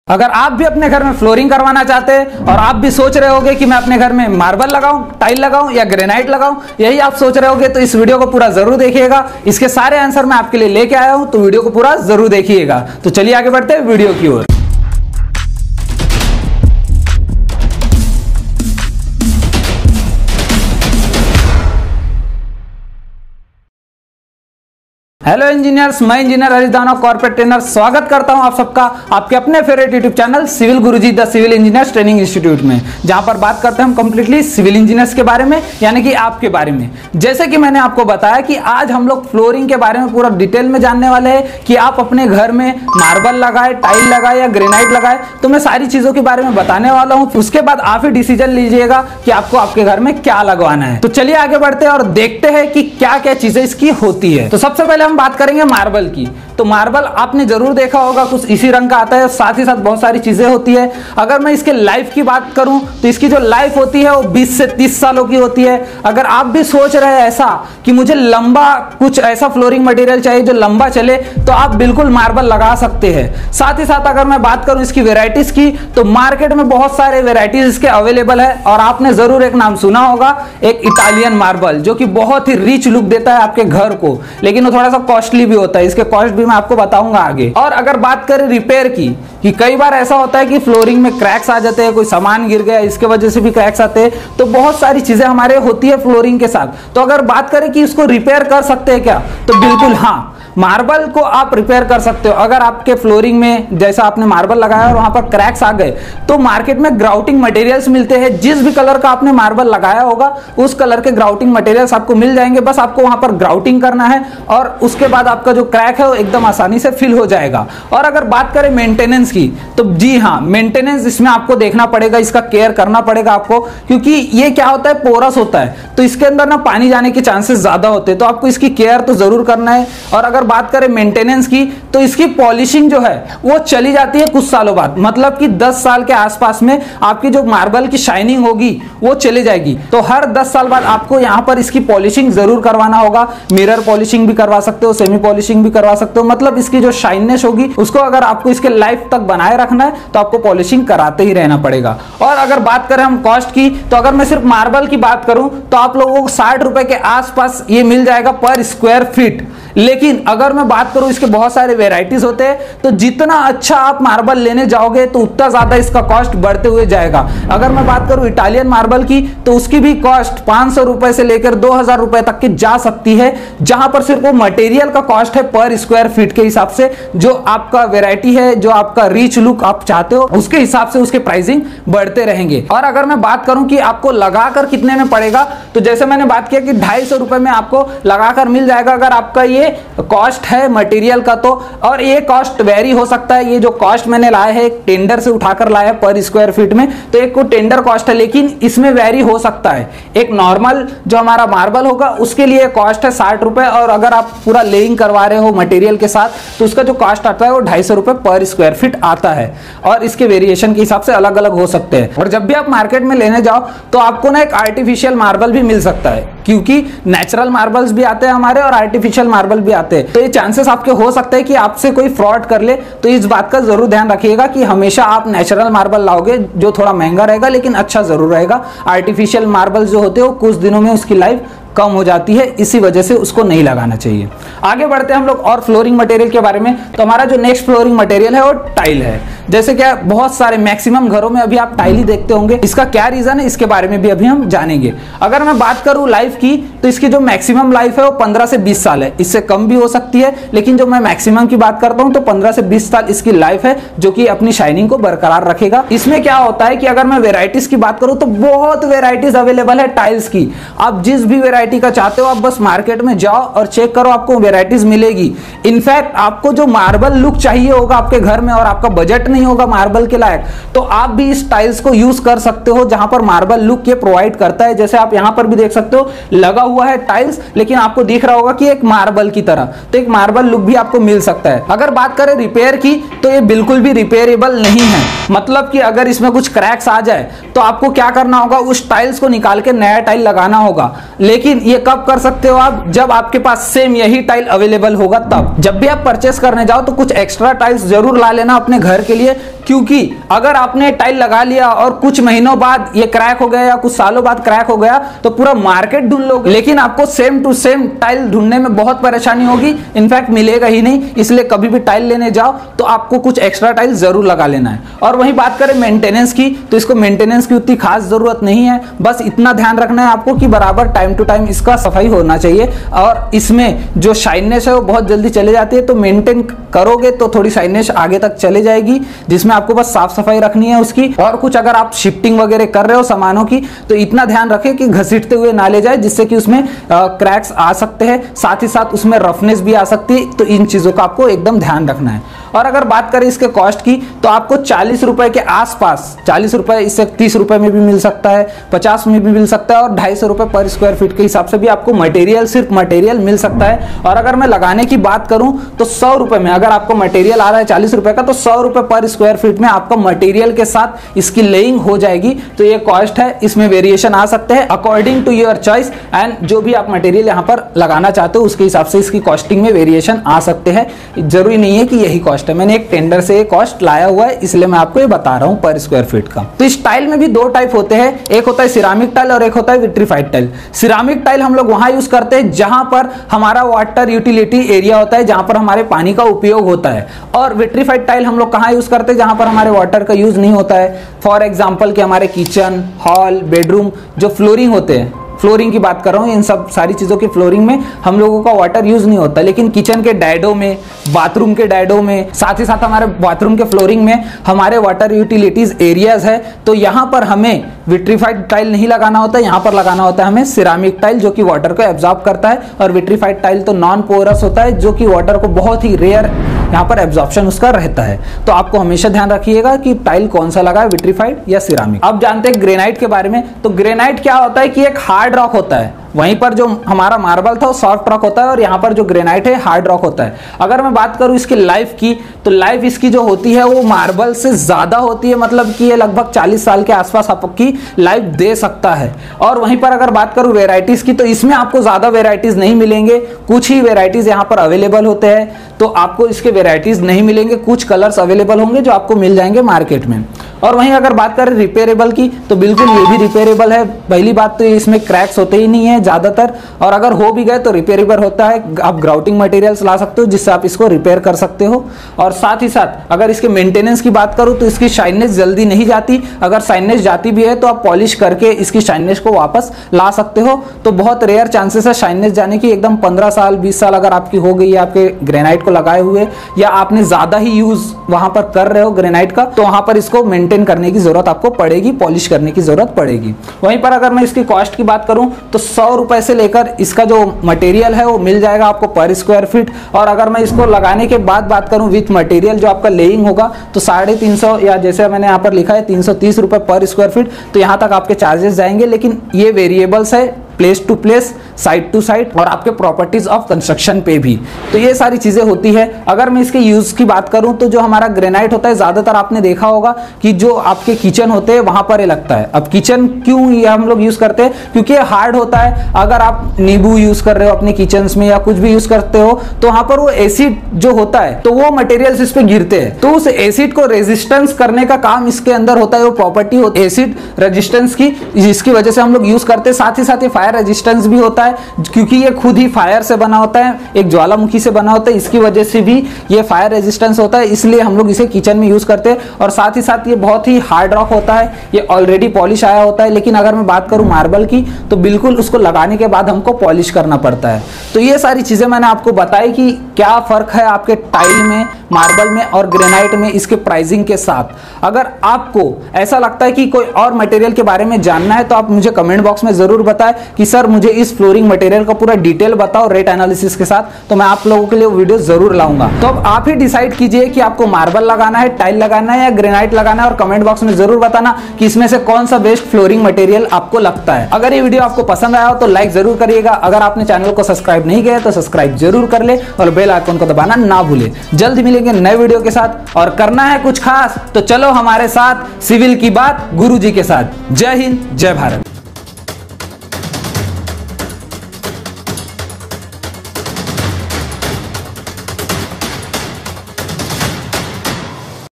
अगर आप भी अपने घर में फ्लोरिंग करवाना चाहते हैं और आप भी सोच रहे होगे कि मैं अपने घर में मार्बल लगाऊं, टाइल लगाऊं या ग्रेनाइट लगाऊं, यही आप सोच रहे होगे तो इस वीडियो को पूरा जरूर देखिएगा। इसके सारे आंसर मैं आपके लिए लेके आया हूं, तो वीडियो को पूरा जरूर देखिएगा। तो चलिए आगे बढ़ते हैं वीडियो की ओर। हेलो इंजीनियर्स, मैं इंजीनियर हरीश दानव, कॉर्पोरेट ट्रेनर। स्वागत करता हूं आप सबका आपके अपने favourite YouTube channel Civil Guruji the civil engineers training institute में, जहां पर बात करते हैं हम कंप्लीटली सिविल इंजीनियर्स के बारे में, यानी कि आपके बारे में। जैसे कि मैंने आपको बताया कि आज हम लोग फ्लोरिंग के बारे में पूरा डिटेल में जानने वाले हैं कि आप अपने घर में मार्बल लगाए, टाइल लगाए या ग्रेनाइट लगाए, तो मैं सारी चीजों के बारे में बताने वाला हूँ। उसके बाद आप ही डिसीजन लीजिएगा कि आपको आपके घर में क्या लगवाना है। तो चलिए आगे बढ़ते हैं और देखते हैं कि क्या क्या चीजें इसकी होती है। तो सबसे पहले हम बात करेंगे मार्बल की। तो मार्बल आपने जरूर देखा होगा, कुछ इसी रंग का आता है, साथ ही साथ बहुत सारी चीजें होती है। अगर मैं इसके लाइफ की बात करूं तो इसकी जो लाइफ होती है वो 20 से 30 सालों की होती है। अगर आप भी सोच रहे हैं ऐसा कि मुझे लंबा कुछ ऐसा फ्लोरिंग मटेरियल चाहिए जो लंबा चले, तो आप बिल्कुल मार्बल लगा सकते हैं। साथ ही साथ अगर मैं बात करूं इसकी वेराइटीज की, तो मार्केट में बहुत सारे वेराइटीज इसके अवेलेबल है। और आपने जरूर एक नाम सुना होगा, एक इटालियन मार्बल, जो कि बहुत ही रिच लुक देता है आपके घर को, लेकिन वो थोड़ा सा कॉस्टली भी होता है। इसके कॉस्ट भी मैं आपको बताऊंगा आगे। और अगर बात करें रिपेयर की, कि कई बार ऐसा होता है कि फ्लोरिंग में क्रैक्स आ जाते हैं, कोई सामान गिर गया इसके वजह से भी क्रैक्स आते हैं, तो बहुत सारी चीजें हमारे होती है फ्लोरिंग के साथ। तो अगर बात करें कि इसको रिपेयर कर सकते हैं क्या, तो बिल्कुल हाँ, मार्बल को आप रिपेयर कर सकते हो। अगर आपके फ्लोरिंग में जैसा आपने मार्बल लगाया और वहां पर क्रैक्स आ गए, तो मार्केट में ग्राउटिंग मटेरियल्स मिलते हैं। जिस भी कलर का आपने मार्बल लगाया होगा उस कलर के ग्राउटिंग मटेरियल्स आपको मिल जाएंगे। बस आपको वहां पर ग्राउटिंग करना है और उसके बाद आपका जो क्रैक है वो एकदम आसानी से फिल हो जाएगा। और अगर बात करें मेंटेनेंस की, तो जी हाँ, मेंटेनेंस इसमें आपको देखना पड़ेगा, इसका केयर करना पड़ेगा आपको, क्योंकि ये क्या होता है, पोरस होता है, तो इसके अंदर ना पानी जाने के चांसेस ज्यादा होते हैं। तो आपको इसकी केयर तो जरूर करना है। और अगर बात करें मेंटेनेंस की, तो इसकी पॉलिशिंग जो है वो चली जाती है कुछ सालों बाद, मतलब कि 10 साल के आसपास में आपकी जो मार्बल की शाइनिंग होगी वो चली जाएगी। तो हर 10 साल बाद आपको यहां पर इसकी पॉलिशिंग जरूर करवाना होगा। मिरर पॉलिशिंग भी करवा सकते हो, सेमी पॉलिशिंग भी करवा सकते हो। मतलब इसकी जो शाइननेस होगी उसको अगर आपको इसके लाइफ तक बनाए रखना है तो आपको पॉलिशिंग कराते ही रहना पड़ेगा। और अगर बात करें हम कॉस्ट की, तो अगर मैं सिर्फ मार्बल की बात करूं तो आप लोगों को 60 रुपए के आसपास ये मिल जाएगा पर स्क्वायर फीट। लेकिन अगर मैं बात करूं, इसके बहुत सारे वेराइटीज होते हैं, तो जितना अच्छा आप मार्बल लेने जाओगे तो उतना ज्यादा इसका कॉस्ट बढ़ते हुए जाएगा। अगर मैं बात करूं इटालियन मार्बल की, तो उसकी भी कॉस्ट 500 रुपए से लेकर 2000 रुपए तक की जा सकती है, जहां पर सिर्फ वो मटेरियल का कॉस्ट है पर स्क्वायर फीट के हिसाब से। जो आपका वेराइटी है, जो आपका रिच लुक आप चाहते हो, उसके हिसाब से उसके प्राइसिंग बढ़ते रहेंगे। और अगर मैं बात करूं कि आपको लगाकर कितने में पड़ेगा, तो जैसे मैंने बात किया कि 250 रुपए में आपको लगाकर मिल जाएगा, अगर आपका ये कॉस्ट है मटेरियल का तो। और ये कॉस्ट वेरी हो सकता है। ये जो कॉस्ट मैंने लाया है एक टेंडर से उठाकर लाया पर स्क्वायर फीट में, तो एक को टेंडर कॉस्ट है, लेकिन इसमें वेरी हो सकता है। एक नॉर्मल जो हमारा मार्बल होगा उसके लिए कॉस्ट है 60 रुपए, और अगर आप पूरा लेइंग करवा रहे हो मटेरियल के साथ तो उसका जो कॉस्ट आता है वो 250 रुपए पर स्क्वायर फीट आता है। और इसके वेरिएशन के हिसाब से अलग अलग हो सकते हैं। और जब भी आप मार्केट में लेने जाओ तो आपको ना एक आर्टिफिशियल मार्बल भी मिल सकता है, क्योंकि नेचुरल मार्बल्स भी आते हैं हमारे और आर्टिफिशियल मार्बल भी आते हैं। तो ये चांसेस आपके हो सकते हैं कि आपसे कोई फ्रॉड कर ले। तो इस बात का जरूर ध्यान रखिएगा कि हमेशा आप नेचुरल मार्बल लाओगे, जो थोड़ा महंगा रहेगा लेकिन अच्छा जरूर रहेगा। आर्टिफिशियल मार्बल जो होते हैं वो कुछ दिनों में उसकी लाइफ कम हो जाती है, इसी वजह से उसको नहीं लगाना चाहिए। आगे बढ़ते हैं हम लोग और फ्लोरिंग मटेरियल के बारे में। तो हमारा जो नेक्स्ट फ्लोरिंग मटेरियल है वो टाइल है। जैसे क्या बहुत सारे मैक्सिमम घरों में अभी आप टाइल ही देखते होंगे। इसका क्या रीजन है, इसके बारे में भी अभी हम जानेंगे। अगर मैं बात करूं लाइफ की, तो इसकी जो मैक्सिमम लाइफ है वो 15 से 20 साल है। इससे कम भी हो सकती है, लेकिन जो मैं मैक्सिमम की बात करता हूं तो 15 से 20 साल इसकी लाइफ है, जो कि अपनी शाइनिंग को बरकरार रखेगा। इसमें क्या होता है कि अगर मैं वेराइटीज की बात करूं तो बहुत वेराइटीज अवेलेबल है टाइल्स की। आप जिस भी वेराइटी का चाहते हो आप बस मार्केट में जाओ और चेक करो, आपको वेराइटीज मिलेगी। इनफैक्ट आपको जो मार्बल लुक चाहिए होगा आपके घर में और आपका बजट नहीं होगा मार्बल के लायक, तो आप भी इस टाइल्स को यूज कर सकते हो, जहां पर मार्बल लुक ये प्रोवाइड करता है। जैसे आप यहां पर भी देख सकते हो लगा हुआ है टाइल्स, लेकिन आपको दिख रहा होगा कि एक मार्बल की तरह, तो एक मार्बल लुक भी आपको मिल सकता है। अगर बात करें रिपेयर की, तो ये बिल्कुल भी रिपेयरेबल नहीं है। मतलब कि अगर इसमें कुछ क्रैक्स आ जाए तो आपको क्या करना होगा, उस टाइल्स को निकाल के नया टाइल लगाना होगा। लेकिन ये कब कर सकते हो आप, जब आपके पास सेम यही टाइल अवेलेबल होगा तब। जब भी आप परचेस करने जाओ तो कुछ एक्स्ट्रा टाइल्स जरूर ला लेना अपने घर के लिए, चाहिए, क्योंकि अगर आपने टाइल लगा लिया और कुछ महीनों बाद ये क्रैक हो गया या कुछ सालों बाद क्रैक हो गया तो पूरा मार्केट ढूंढ लोगे, लेकिन आपको सेम टू सेम टाइल ढूंढने में बहुत परेशानी होगी, इनफैक्ट मिलेगा ही नहीं। इसलिए कभी भी टाइल लेने जाओ तो आपको कुछ एक्स्ट्रा टाइल जरूर लगा लेना है। और वहीं बात करें मेंटेनेंस की, तो इसको मेंटेनेंस की उतनी खास जरूरत नहीं है, बस इतना ध्यान रखना है आपको कि बराबर टाइम टू टाइम इसका सफाई होना चाहिए। और इसमें जो शाइनेस है वो बहुत जल्दी चले जाती है, तो मेंटेन करोगे तो थोड़ी शाइनेस आगे तक चले जाएगी, जिसमें आपको बस साफ सफाई रखनी है उसकी। और कुछ अगर आप शिफ्टिंग वगैरह कर रहे हो सामानों की तो इतना ध्यान रखें कि घसीटते हुए ना ले जाए, जिससे कि उसमें क्रैक्स आ सकते हैं, साथ ही साथ उसमें रफनेस भी आ सकती है। तो इन चीजों का आपको एकदम ध्यान रखना है। और अगर बात करें इसके कॉस्ट की तो आपको 40 रुपए के आसपास, 40 रुपए, इससे 30 रुपए में भी मिल सकता है, 50 में भी मिल सकता है, और 250 रुपए पर स्क्वायर फीट के हिसाब से भी आपको मटेरियल, सिर्फ मटेरियल मिल सकता है। और अगर मैं लगाने की बात करूं तो 100 रुपए में अगर आपको मटेरियल आ रहा है 40 रुपए का, तो 100 रुपए पर स्क्वायर फीट में आपका मटेरियल के साथ इसकी लेइंग हो जाएगी। तो ये कॉस्ट है, इसमें वेरिएशन आ सकते हैं according to your choice, and जो भी आप मटेरियल यहाँ पर लगाना चाहते हो उसके हिसाब से इसकी कॉस्टिंग में वेरिएशन आ सकते हैं। जरूरी नहीं है कि यही कॉस्ट है, मैंने एक टेंडर से ये कॉस्ट लाया हुआ है, इसलिए मैं आपको ये बता रहा हूं पर स्क्वायर फीट का। तो इस टाइल में भी दो टाइप होते हैं, एक होता है सिरामिक टाइल और एक होता है विट्रीफाइड टाइल। सिरामिक टाइल हम लोग वहां यूज करते हैं जहां पर हमारा वाटर यूटिलिटी एरिया होता है, जहां पर हमारे पानी का उपयोग होता है। और विट्रीफाइड टाइल हम लोग कहां यूज करते हैं, जहां पर हमारे वाटर का यूज नहीं होता है। फॉर एग्जांपल कि हमारे किचन, हॉल, बेडरूम जो फ्लोरिंग होते हैं, फ्लोरिंग की बात कर रहा हूँ, इन सब सारी चीज़ों की फ्लोरिंग में हम लोगों का वाटर यूज नहीं होता, लेकिन किचन के डैडो में, बाथरूम के डैडो में, साथ ही साथ हमारे बाथरूम के फ्लोरिंग में हमारे वाटर यूटिलिटीज एरियाज है, तो यहाँ पर हमें विट्रीफाइड टाइल नहीं लगाना होता है, यहाँ पर लगाना होता है हमें सिरामिक टाइल, जो कि वाटर को एब्जॉर्ब करता है। और विट्रीफाइड टाइल तो नॉन पोरस होता है, जो कि वाटर को बहुत ही रेयर यहाँ पर एब्जॉर्प्शन उसका रहता है। तो आपको हमेशा ध्यान रखिएगा कि टाइल कौन सा लगा है, विट्रीफाइड या सिरामिक। अब जानते हैं ग्रेनाइट के बारे में। तो ग्रेनाइट क्या होता है कि एक हार्ड रॉक होता है, वहीं पर जो हमारा मार्बल था वो सॉफ्ट रॉक होता है, और यहाँ पर जो ग्रेनाइट है हार्ड रॉक होता है। अगर मैं बात करूँ इसकी लाइफ की, तो लाइफ इसकी जो होती है वो मार्बल से ज्यादा होती है, मतलब कि ये लगभग 40 साल के आसपास आपकी लाइफ दे सकता है। और वहीं पर अगर बात करूँ वेराइटीज की, तो इसमें आपको ज्यादा वेराइटीज नहीं मिलेंगे, कुछ ही वेराइटीज यहाँ पर अवेलेबल होते हैं, तो आपको इसके वेराइटीज नहीं मिलेंगे, कुछ कलर्स अवेलेबल होंगे जो आपको मिल जाएंगे मार्केट में। और वहीं अगर बात करें रिपेयरेबल की, तो बिल्कुल ये भी रिपेयरेबल है। पहली बात तो इसमें क्रैक्स होते ही नहीं है ज्यादातर, और अगर हो भी गए तो रिपेयरेबल होता है। आप ग्राउटिंग मटेरियल्स ला सकते हो जिससे आप इसको रिपेयर कर सकते हो। और साथ ही साथ अगर इसके मेंटेनेंस की बात करूं तो इसकी शाइनेस जल्दी नहीं जाती, अगर शाइनेस जाती भी है तो आप पॉलिश करके इसकी शाइनेस को वापस ला सकते हो। तो बहुत रेयर चांसेस है शाइनेस जाने की, एकदम 15 साल 20 साल अगर आपकी हो गई है आपके ग्रेनाइट को लगाए हुए, या आपने ज्यादा ही यूज वहां पर कर रहे हो ग्रेनाइट का, तो वहां पर इसको मेंटेन करने की जरूरत आपको पड़ेगी, पॉलिश करने की जरूरत पड़ेगी। वहीं पर अगर मैं इसकी कॉस्ट की बात करूं तो 100 रुपए से लेकर इसका जो मटेरियल है वो मिल जाएगा आपको पर स्क्वायर फीट। और अगर मैं इसको लगाने के बाद बात करूं विथ मटेरियल जो आपका लेइंग होगा, तो 350 या जैसे मैंने यहाँ पर लिखा है 330 रुपए पर स्क्वायर फीट, तो यहाँ तक आपके चार्जेस जाएंगे। लेकिन ये वेरिएबल्स है, place to place, side to side, और आपके प्रॉपर्टीज ऑफ कंस्ट्रक्शन पे भी। तो ये सारी चीजें होती है। अगर मैं इसके यूज की बात करूं तो जो हमारा ग्रेनाइट होता है, ज्यादातर आपने देखा होगा कि जो आपके किचन होते हैं वहां पर ये लगता है। अब किचन क्यों ये हम लोग यूज करते हैं, क्योंकि ये हार्ड होता है। अगर आप नींबू यूज कर रहे हो अपने किचन में या कुछ भी यूज करते हो, तो वहां पर वो एसिड जो होता है, तो वो मटेरियल्स इस पे गिरते हैं, तो उस एसिड को रेजिस्टेंस करने का काम इसके अंदर होता है। वो प्रॉपर्टी होती है एसिड रेजिस्टेंस की, जिसकी वजह से हम लोग यूज करते हैं। साथ ही साथ ये फायर रेजिस्टेंस भी होता है, क्योंकि ये खुद ही फायर से बना होता है, एक ज्वालामुखी से बना होता है, इसकी वजह से भी ये फायर रेजिस्टेंस होता है, इसलिए हम लोग इसे किचन में यूज करते हैं। और साथ ही साथ ये बहुत ही हार्ड रॉक होता है, ये ऑलरेडी पॉलिश आया होता है। लेकिन अगर मैं बात करूं मार्बल की, तो बिल्कुल उसको लगाने के बाद हमको पॉलिश करना पड़ता है। तो ये सारी चीजें मैंने आपको बताई कि क्या फर्क है आपके टाइल में, मार्बल में और ग्रेनाइट में, इसके प्राइसिंग के साथ। अगर आपको ऐसा लगता है कि कोई और मटेरियल के बारे में जानना है, तो आप मुझे कमेंट बॉक्स में जरूर बताएं कि सर मुझे इस फ्लोरिंग मटेरियल का पूरा डिटेल बताओ रेट एनालिसिस के साथ, तो मैं आप लोगों के लिए वीडियो जरूर लाऊंगा। तो अब आप ही डिसाइड कीजिए कि आपको मार्बल लगाना है, टाइल लगाना है या ग्रेनाइट लगाना है, और कमेंट बॉक्स में जरूर बताना कि इसमें से कौन सा बेस्ट फ्लोरिंग मटेरियल आपको लगता है। अगर ये वीडियो आपको पसंद आया हो तो लाइक जरूर करिएगा। अगर आपने चैनल को सब्सक्राइब नहीं किया तो सब्सक्राइब जरूर कर ले, और बेल आइकन को दबाना ना भूले। जल्द मिलेंगे नए वीडियो के साथ, और करना है कुछ खास तो चलो हमारे साथ सिविल की बात गुरुजी के साथ। जय हिंद, जय भारत।